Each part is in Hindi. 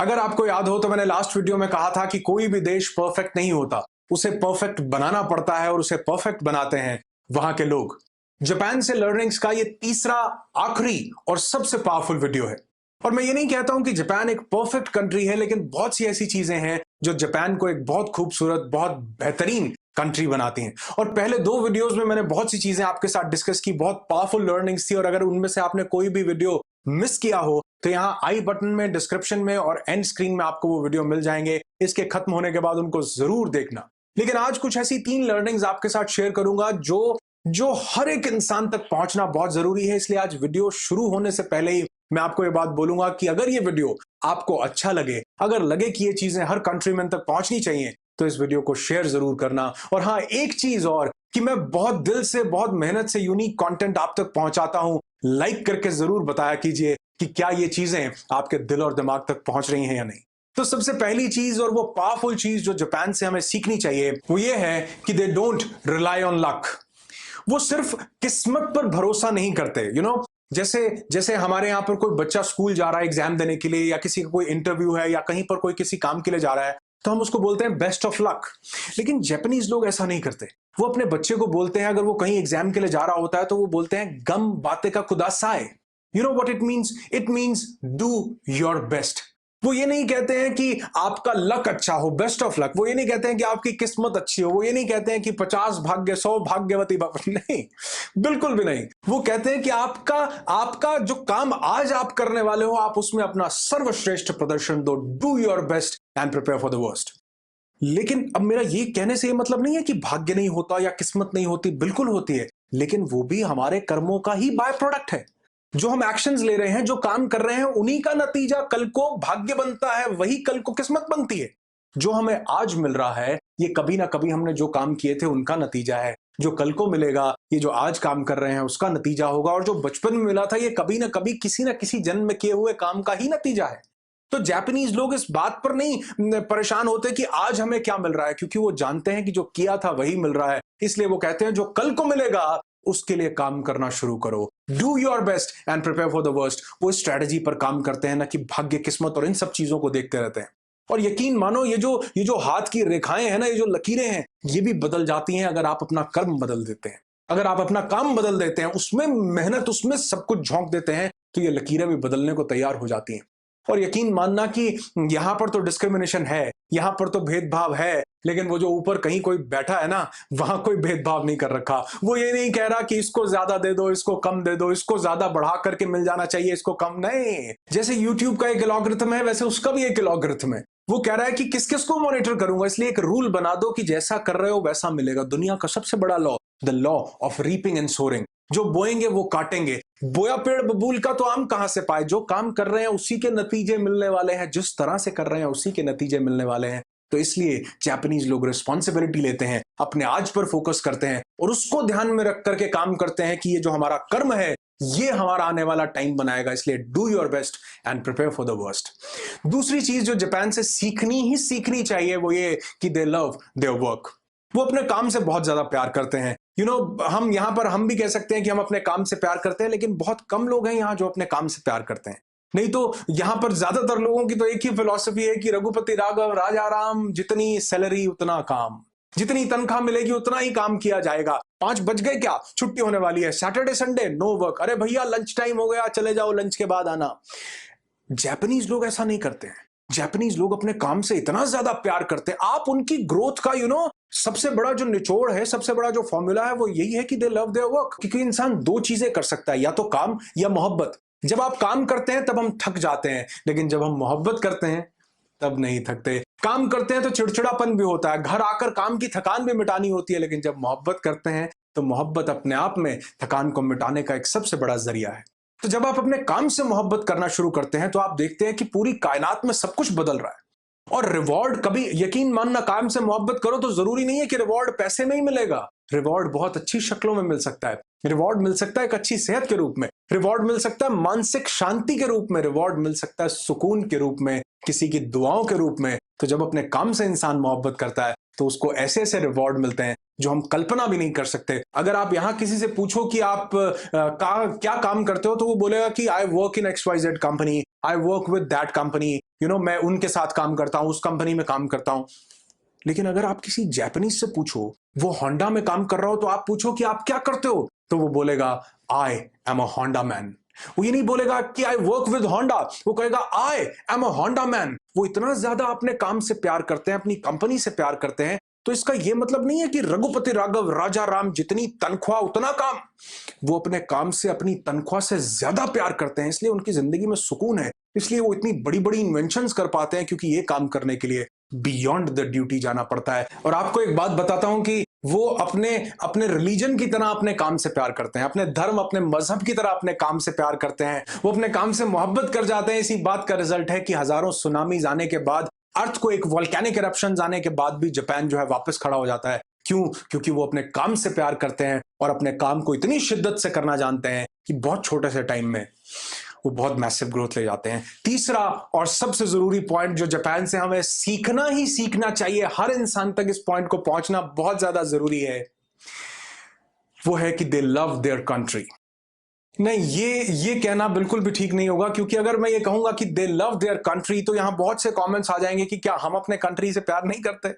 अगर आपको याद हो तो मैंने लास्ट वीडियो में कहा था कि कोई भी देश परफेक्ट नहीं होता, उसे परफेक्ट बनाना पड़ता है और उसे परफेक्ट बनाते हैं वहां के लोग। जापान से लर्निंग्स का ये तीसरा, आखिरी और सबसे पावरफुल वीडियो है। और मैं ये नहीं कहता हूं कि जापान एक परफेक्ट कंट्री है, लेकिन बहुत सी ऐसी चीजें हैं जो जापान को एक बहुत खूबसूरत, बहुत बेहतरीन कंट्री बनाती हैं। और पहले दो वीडियोस में मैंने बहुत सी चीजें आपके साथ डिस्कस की, बहुत पावरफुल लर्निंग्स थी। और अगर उनमें से आपने कोई भी वीडियो मिस किया हो तो यहां आई बटन में, डिस्क्रिप्शन में और एंड स्क्रीन में आपको वो वीडियो मिल जाएंगे। इसके खत्म होने के बाद उनको जरूर देखना। लेकिन आज कुछ ऐसी 3 लर्निंग्स आपके साथ शेयर करूंगा जो जो हर एक इंसान तक पहुंचना बहुत जरूरी है। इसलिए आज वीडियो शुरू होने से पहले ही मैं आपको ये बात बोलूंगा कि अगर ये वीडियो आपको अच्छा लगे, अगर लगे कि ये चीजें हर कंट्रीमैन तक पहुंचनी चाहिए, तो इस वीडियो को शेयर जरूर करना। और हाँ, एक चीज और कि मैं बहुत दिल से, बहुत मेहनत से यूनिक कंटेंट आप तक पहुंचाता हूं। लाइक करके जरूर बताया कीजिए कि क्या ये चीजें आपके दिल और दिमाग तक पहुंच रही हैं या नहीं। तो सबसे पहली चीज और वो पावरफुल चीज जो जापान से हमें सीखनी चाहिए वो ये है कि they don't rely on luck. वो सिर्फ किस्मत पर भरोसा नहीं करते। जैसे जैसे हमारे यहां पर कोई बच्चा स्कूल जा रहा है एग्जाम देने के लिए, या किसी का कोई इंटरव्यू है, या कहीं पर कोई किसी काम के लिए जा रहा है, तो हम उसको बोलते हैं बेस्ट ऑफ लक। लेकिन जापानीज लोग ऐसा नहीं करते। वो अपने बच्चे को बोलते हैं, अगर वो कहीं एग्जाम के लिए जा रहा होता है तो वो बोलते हैं गम बातें का खुदा साए। You know what it means do your best. वो ये नहीं कहते हैं कि आपका लक अच्छा हो, बेस्ट ऑफ लक। वो ये नहीं कहते हैं कि आपकी किस्मत अच्छी हो। वो ये नहीं कहते हैं कि 50 भाग्य 100 भाग्यवती नहीं, बिल्कुल भी नहीं। वो कहते हैं कि आपका आपका जो काम आज आप करने वाले हो, आप उसमें अपना सर्वश्रेष्ठ प्रदर्शन दो। Do your best and prepare for the worst. लेकिन अब मेरा ये कहने से ये मतलब नहीं है कि भाग्य नहीं होता या किस्मत नहीं होती, बिल्कुल होती है। लेकिन वो भी हमारे कर्मों का ही बाय प्रोडक्ट है। जो हम एक्शंस ले रहे हैं, जो काम कर रहे हैं, उन्हीं का नतीजा कल को भाग्य बनता है, वही कल को किस्मत बनती है। जो हमें आज मिल रहा है, ये कभी ना कभी हमने जो काम किए थे उनका नतीजा है। जो कल को मिलेगा, ये जो आज काम कर रहे हैं उसका नतीजा होगा। और जो बचपन में मिला था, ये कभी ना कभी किसी ना किसी जन्म में किए हुए काम का ही नतीजा है। तो जापानीज लोग इस बात पर नहीं परेशान होते कि आज हमें क्या मिल रहा है, क्योंकि वो जानते हैं कि जो किया था वही मिल रहा है। इसलिए वो कहते हैं जो कल को मिलेगा उसके लिए काम करना शुरू करो। Do your best and prepare for the worst. वो स्ट्रेटजी पर काम करते हैं, ना कि भाग्य, किस्मत और इन सब चीजों को देखते रहते हैं। और यकीन मानो, ये जो हाथ की रेखाएं हैं ना, ये जो लकीरें हैं, ये भी बदल जाती हैं अगर आप अपना कर्म बदल देते हैं। अगर आप अपना काम बदल देते हैं, उसमें मेहनत, उसमें सब कुछ झोंक देते हैं, तो ये लकीरें भी बदलने को तैयार हो जाती हैं। और यकीन मानना कि यहां पर तो डिस्क्रिमिनेशन है, यहां पर तो भेदभाव है, लेकिन वो जो ऊपर कहीं कोई बैठा है ना, वहां कोई भेदभाव नहीं कर रखा। वो ये नहीं कह रहा कि इसको ज्यादा दे दो, इसको कम दे दो, इसको ज्यादा बढ़ा करके मिल जाना चाहिए, इसको कम नहीं। जैसे यूट्यूब का एक एल्गोरिथम है, वैसे उसका भी एक एल्गोरिथम है। वो कह रहा है कि किस किस को मॉनिटर करूंगा, इसलिए एक रूल बना दो कि जैसा कर रहे हो वैसा मिलेगा। दुनिया का सबसे बड़ा law, the law of reaping and sowing. जो बोएंगे वो काटेंगे। बोया पेड़ बबूल का तो आम कहां से पाए। जो काम कर रहे हैं उसी के नतीजे मिलने वाले हैं, जिस तरह से कर रहे हैं उसी के नतीजे मिलने वाले हैं। तो इसलिए जापानीज लोग रिस्पॉन्सिबिलिटी लेते हैं, अपने आज पर फोकस करते हैं और उसको ध्यान में रख करके काम करते हैं कि ये जो हमारा कर्म है, ये हमारा आने वाला टाइम बनाएगा। इसलिए do your best and prepare for the worst. दूसरी चीज जो जापान से सीखनी चाहिए वो ये कि दे लव देयर वर्क। वो अपने काम से बहुत ज्यादा प्यार करते हैं। हम यहां पर हम भी कह सकते हैं कि हम अपने काम से प्यार करते हैं, लेकिन बहुत कम लोग हैं यहां जो अपने काम से प्यार करते हैं। नहीं तो यहां पर ज्यादातर लोगों की तो एक ही फिलॉसफी है कि रघुपति राघव राजा राम, जितनी सैलरी उतना काम, जितनी तनख्वाह मिलेगी उतना ही काम किया जाएगा। 5 बज गए, क्या छुट्टी होने वाली है, सैटरडे संडे नो वर्क, अरे भैया लंच टाइम हो गया, चले जाओ, लंच के बाद आना। जापानीज लोग ऐसा नहीं करते हैं। जापानीज लोग अपने काम से इतना ज्यादा प्यार करते हैं। आप उनकी ग्रोथ का सबसे बड़ा जो निचोड़ है, सबसे बड़ा जो फॉर्मूला है, वो यही है कि दे लव देयर वर्क। क्योंकि इंसान 2 चीजें कर सकता है, या तो काम या मोहब्बत। जब आप काम करते हैं तब हम थक जाते हैं, लेकिन जब हम मोहब्बत करते हैं तब नहीं थकते। काम करते हैं तो चिड़चिड़ापन भी होता है, घर आकर काम की थकान भी मिटानी होती है, लेकिन जब मोहब्बत करते हैं तो मोहब्बत अपने आप में थकान को मिटाने का एक सबसे बड़ा जरिया है। तो जब आप अपने काम से मोहब्बत करना शुरू करते हैं तो आप देखते हैं कि पूरी कायनात में सब कुछ बदल रहा है। और रिवॉर्ड कभी, यकीन मानना, काम से मोहब्बत करो तो जरूरी नहीं है कि रिवॉर्ड पैसे में ही मिलेगा। रिवॉर्ड बहुत अच्छी शक्लों में मिल सकता है। रिवॉर्ड मिल सकता है एक अच्छी सेहत के रूप में, रिवॉर्ड मिल सकता है मानसिक शांति के रूप में, रिवॉर्ड मिल सकता है सुकून के रूप में, किसी की दुआओं के रूप में। तो जब अपने काम से इंसान मोहब्बत करता है तो उसको ऐसे ऐसे रिवॉर्ड मिलते हैं जो हम कल्पना भी नहीं कर सकते। अगर आप यहां किसी से पूछो कि आप क्या काम करते हो, तो वो बोलेगा कि I work in XYZ company, I work with that company, मैं उनके साथ काम करता हूं, उस कंपनी में काम करता हूं। लेकिन अगर आप किसी जापानीज से पूछो, वो होंडा में काम कर रहा हो, तो आप पूछो कि आप क्या करते हो, तो वो बोलेगा I am a Honda man. वो ये नहीं बोलेगा कि आई वर्क विद होंडा, वो कहेगा I am a Honda man. वो इतना ज्यादा अपने काम से प्यार करते हैं, अपनी कंपनी से प्यार करते हैं। तो इसका यह मतलब नहीं है कि रघुपति राघव राजा राम, जितनी तनख्वाह उतना काम। वो अपने काम से, अपनी तनख्वाह से ज्यादा प्यार करते हैं, इसलिए उनकी जिंदगी में सुकून है। इसलिए वो इतनी बड़ी बड़ी इन्वेंशंस कर पाते हैं, क्योंकि ये काम करने के लिए बियॉन्ड द ड्यूटी जाना पड़ता है। और आपको एक बात बताता हूं कि वो अपने अपने रिलीजन की तरह अपने काम से प्यार करते हैं, अपने धर्म, अपने मजहब की तरह अपने काम से प्यार करते हैं। वो अपने काम से मोहब्बत कर जाते हैं। इसी बात का रिजल्ट है कि हजारों सुनामीज आने के बाद, अर्थ को एक वोल्केनिक इरप्शन आने के बाद भी जापान जो है वापस खड़ा हो जाता है। क्यों? क्योंकि वो अपने काम से प्यार करते हैं और अपने काम को इतनी शिद्दत से करना जानते हैं कि बहुत छोटे से टाइम में वो बहुत मैसिव ग्रोथ ले जाते हैं। तीसरा और सबसे जरूरी पॉइंट जो जापान से हमें सीखना ही सीखना चाहिए, हर इंसान तक इस पॉइंट को पहुंचना बहुत ज्यादा जरूरी है, वो है कि दे लव देयर कंट्री। नहीं, ये कहना बिल्कुल भी ठीक नहीं होगा, क्योंकि अगर मैं ये कहूंगा कि दे लव देयर कंट्री, तो यहां बहुत से कमेंट्स आ जाएंगे कि क्या हम अपने कंट्री से प्यार नहीं करते?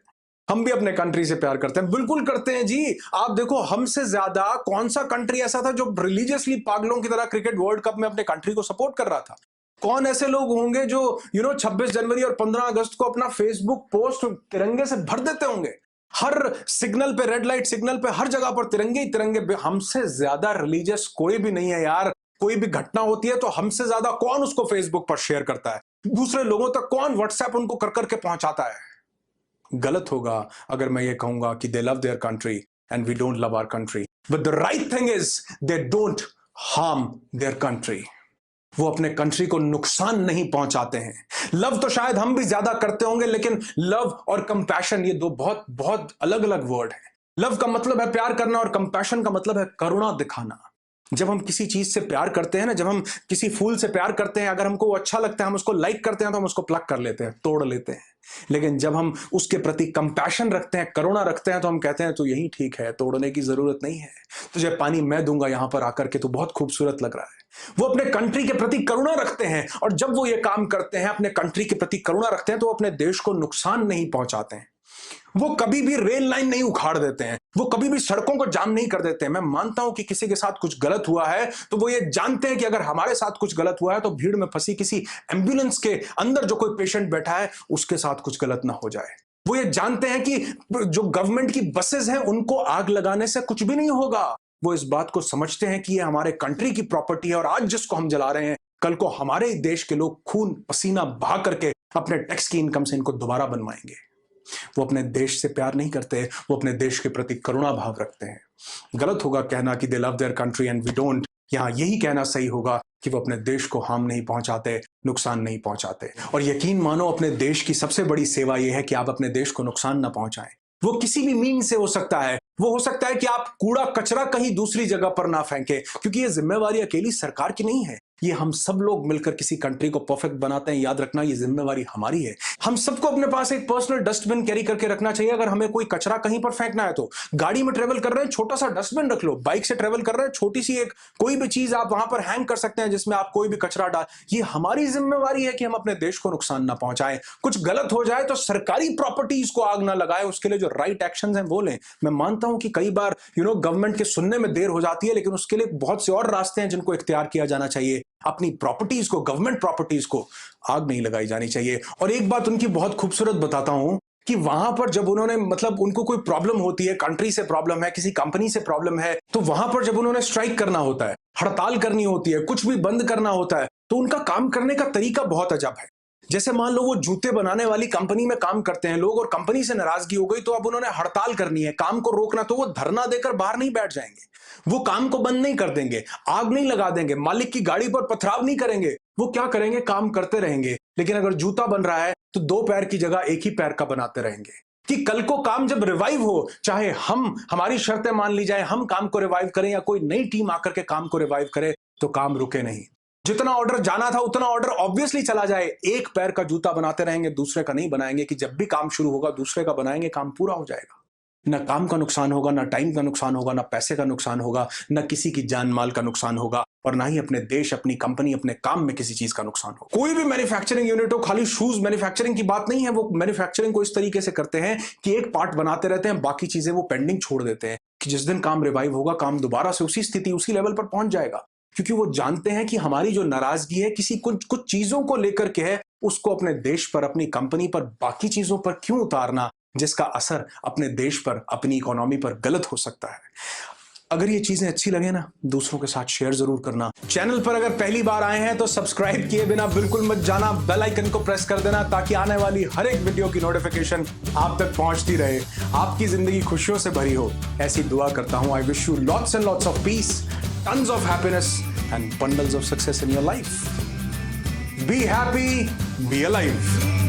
हम भी अपने कंट्री से प्यार करते हैं, बिल्कुल करते हैं जी। आप देखो, हमसे ज्यादा कौन सा कंट्री ऐसा था जो रिलीजियसली पागलों की तरह क्रिकेट वर्ल्ड कप में अपने कंट्री को सपोर्ट कर रहा था? कौन ऐसे लोग होंगे जो 26 जनवरी और 15 अगस्त को अपना फेसबुक पोस्ट तिरंगे से भर देते होंगे? हर सिग्नल पे, रेड लाइट सिग्नल पे, हर जगह पर तिरंगे ही तिरंगे। हमसे ज्यादा रिलीजियस कोई भी नहीं है यार। कोई भी घटना होती है तो हमसे ज्यादा कौन उसको फेसबुक पर शेयर करता है? दूसरे लोगों तक कौन व्हाट्सएप उनको कर करके पहुंचाता है? गलत होगा अगर मैं ये कहूंगा कि they love their country and we don't love our country. But the right thing is they don't harm their country. वो अपने कंट्री को नुकसान नहीं पहुंचाते हैं। लव तो शायद हम भी ज्यादा करते होंगे, लेकिन लव और कंपैशन ये दो बहुत बहुत अलग अलग वर्ड हैं। लव का मतलब है प्यार करना और कंपैशन का मतलब है करुणा दिखाना। जब हम किसी चीज से प्यार करते हैं ना, जब हम किसी फूल से प्यार करते हैं, अगर हमको वो अच्छा लगता है, हम उसको लाइक करते हैं, तो हम उसको प्लक कर लेते हैं, तोड़ लेते हैं। लेकिन जब हम उसके प्रति कंपैशन रखते हैं, करुणा रखते हैं, तो हम कहते हैं तो यही ठीक है, तोड़ने की जरूरत नहीं है, तुझे पानी मैं दूंगा यहां पर आकर के, तो बहुत खूबसूरत लग रहा है। वो अपने कंट्री के प्रति करुणा रखते हैं, और जब वो ये काम करते हैं, अपने कंट्री के प्रति करुणा रखते हैं, तो अपने देश को नुकसान नहीं पहुंचाते हैं। वो कभी भी रेल लाइन नहीं उखाड़ देते हैं, वो कभी भी सड़कों को जाम नहीं कर देते हैं। मैं मानता हूं कि किसी के साथ कुछ गलत हुआ है, तो वो ये जानते हैं कि अगर हमारे साथ कुछ गलत हुआ है, तो भीड़ में फंसी किसी एम्बुलेंस के अंदर जो कोई पेशेंट बैठा है, उसके साथ कुछ गलत ना हो जाए। वो ये जानते हैं कि जो गवर्नमेंट की बसेस हैं, उनको आग लगाने से कुछ भी नहीं होगा। वो इस बात को समझते हैं कि ये हमारे कंट्री की प्रॉपर्टी है, और आज जिसको हम जला रहे हैं, कल को हमारे देश के लोग खून पसीना बहा करके अपने टैक्स की इनकम से इनको दोबारा बनवाएंगे। वो अपने देश से प्यार नहीं करते, वो अपने देश के प्रति करुणा भाव रखते हैं। गलत होगा कहना कि they love their country and we don't. यहां यही कहना सही होगा कि वो अपने देश को हार्म नहीं पहुंचाते, नुकसान नहीं पहुंचाते। और यकीन मानो, अपने देश की सबसे बड़ी सेवा यह है कि आप अपने देश को नुकसान ना पहुंचाएं। वो किसी भी मीन से हो सकता है। वो हो सकता है कि आप कूड़ा कचरा कहीं दूसरी जगह पर ना फेंके, क्योंकि ये जिम्मेवारी अकेली सरकार की नहीं है, ये हम सब लोग मिलकर किसी कंट्री को परफेक्ट बनाते हैं। याद रखना, ये जिम्मेवारी हमारी है। हम सबको अपने पास एक पर्सनल डस्टबिन कैरी करके रखना चाहिए। अगर हमें कोई कचरा कहीं पर फेंकना है, तो गाड़ी में ट्रेवल कर रहे हैं, छोटा सा डस्टबिन रख लो। बाइक से ट्रेवल कर रहे हैं, छोटी सी एक कोई भी चीज आप वहां पर हैंग कर सकते हैं, जिसमें आप कोई भी कचरा डाल। ये हमारी जिम्मेवारी है कि हम अपने देश को नुकसान ना पहुंचाएं। कुछ गलत हो जाए तो सरकारी प्रॉपर्टीज को आग ना लगाए, उसके लिए जो राइट एक्शन है वो लें। मैं मानता हूं कि कई बार गवर्नमेंट के सुनने में देर हो जाती है, लेकिन उसके लिए बहुत से और रास्ते हैं जिनको इख्तियार किया जाना चाहिए। अपनी प्रॉपर्टीज को, गवर्नमेंट प्रॉपर्टीज को आग नहीं लगाई जानी चाहिए। और एक बात उनकी बहुत खूबसूरत बताता हूं कि वहां पर जब उन्होंने, मतलब उनको कोई प्रॉब्लम होती है, कंट्री से प्रॉब्लम है, किसी कंपनी से प्रॉब्लम है, तो वहां पर जब उन्होंने स्ट्राइक करना होता है, हड़ताल करनी होती है, कुछ भी बंद करना होता है, तो उनका काम करने का तरीका बहुत अजब है। जैसे मान लो वो जूते बनाने वाली कंपनी में काम करते हैं लोग, और कंपनी से नाराजगी हो गई, तो अब उन्होंने हड़ताल करनी है, काम को रोकना, तो वो धरना देकर बाहर नहीं बैठ जाएंगे, वो काम को बंद नहीं कर देंगे, आग नहीं लगा देंगे, मालिक की गाड़ी पर पथराव नहीं करेंगे। वो क्या करेंगे? काम करते रहेंगे। लेकिन अगर जूता बन रहा है, तो दो पैर की जगह एक ही पैर का बनाते रहेंगे, कि कल को काम जब रिवाइव हो, चाहे हमारी शर्तें मान ली जाए, हम काम को रिवाइव करें या कोई नई टीम आकर के काम को रिवाइव करे, तो काम रुके नहीं। जितना ऑर्डर जाना था उतना ऑर्डर ऑब्वियसली चला जाए। एक पैर का जूता बनाते रहेंगे, दूसरे का नहीं बनाएंगे, कि जब भी काम शुरू होगा दूसरे का बनाएंगे, काम पूरा हो जाएगा। ना काम का नुकसान होगा, ना टाइम का नुकसान होगा, ना पैसे का नुकसान होगा, ना किसी की जान माल का नुकसान होगा, और ना ही अपने देश, अपनी कंपनी, अपने काम में किसी चीज का नुकसान हो। कोई भी मैन्युफैक्चरिंग यूनिट हो, खाली शूज मैन्युफैक्चरिंग की बात नहीं है। वो मैन्युफैक्चरिंग को इस तरीके से करते हैं कि एक पार्ट बनाते रहते हैं, बाकी चीजें वो पेंडिंग छोड़ देते हैं कि जिस दिन काम रिवाइव होगा, काम दोबारा से उसी स्थिति, उसी लेवल पर पहुंच जाएगा। क्योंकि वो जानते हैं कि हमारी जो नाराजगी है किसी कुछ चीजों को लेकर के है, उसको अपने देश पर, अपनी कंपनी पर, बाकी चीजों पर क्यों उतारना जिसका असर अपने देश पर, अपनी इकोनॉमी पर गलत हो सकता है। अगर ये चीजें अच्छी लगे ना, दूसरों के साथ शेयर जरूर करना। चैनल पर अगर पहली बार आए हैं तो सब्सक्राइब किए बिना बिल्कुल मत जाना, बेल आइकन को प्रेस कर देना ताकि आने वाली हर एक वीडियो की नोटिफिकेशन आप तक पहुंचती रहे, आपकी जिंदगी खुशियों से भरी हो, ऐसी दुआ करता हूं। I wish you lots and lots of peace, tons of happiness and bundles of success in your life. Be happy, be alive.